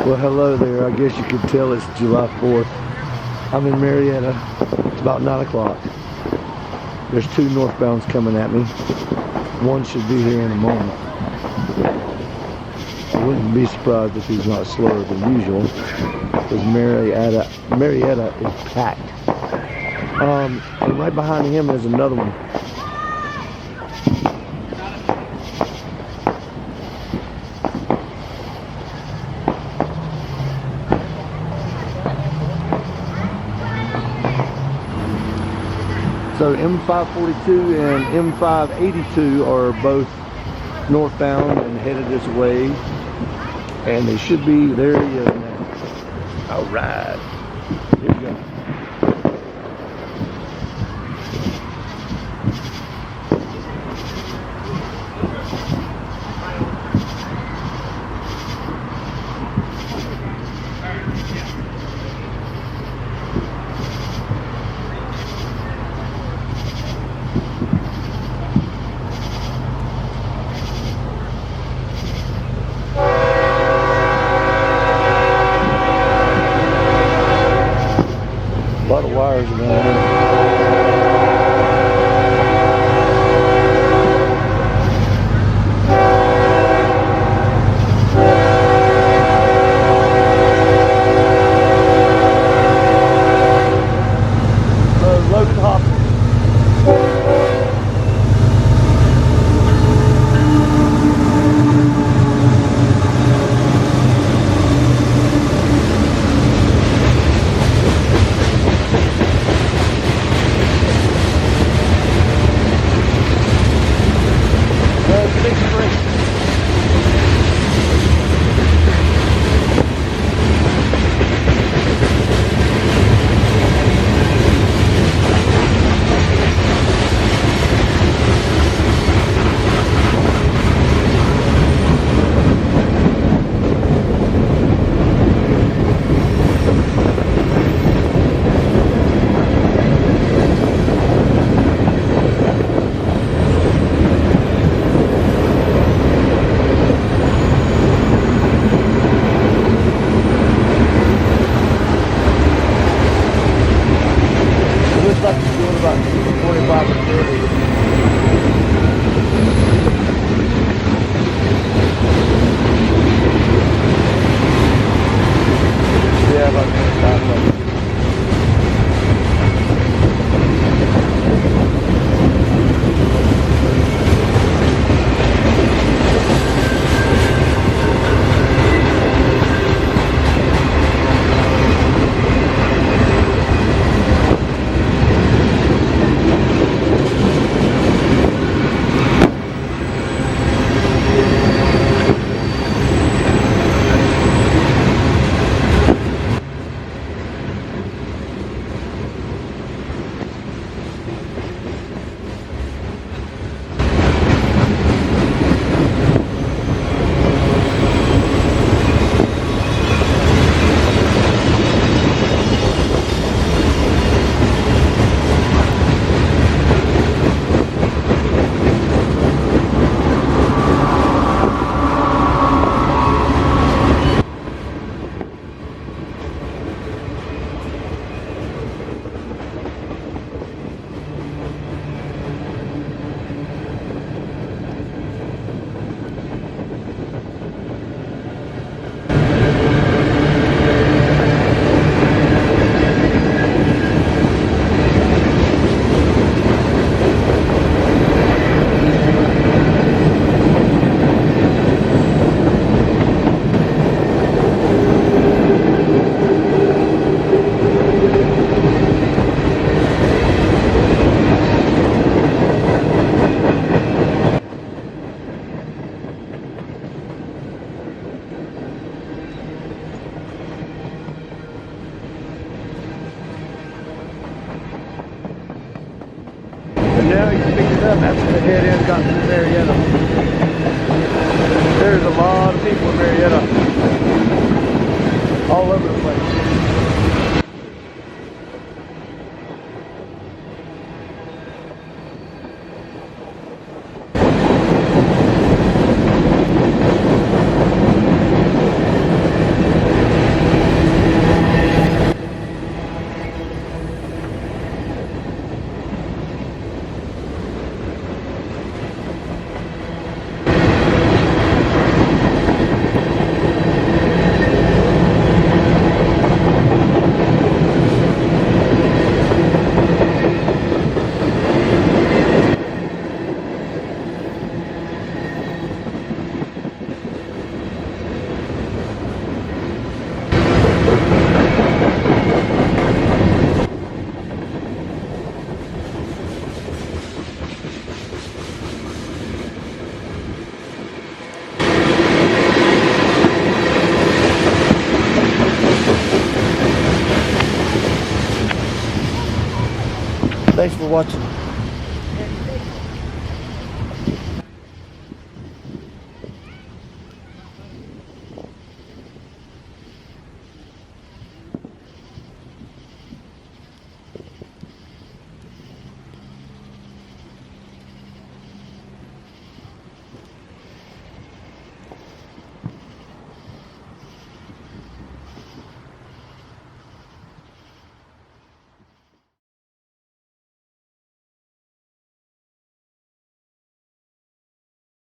Well, hello there. I guess you could tell it's July 4th. I'm in Marietta. It's about 9 o'clock. There's two northbounds coming at me. One should be here in a moment. I wouldn't be surprised if he's not slower than usual, because Marietta is packed. And right behind him there's another one. So M542 and M582 are both northbound and headed this way, and they should be, there he is now. All right, here we go. A lot of wires around here. Logan Hopkins. Looks like it's doing about 25 or 30. Yeah, about 25. And now he's speeding up after the head end got to Marietta. There's a lot of people in Marietta. All over the place. Thanks for watching.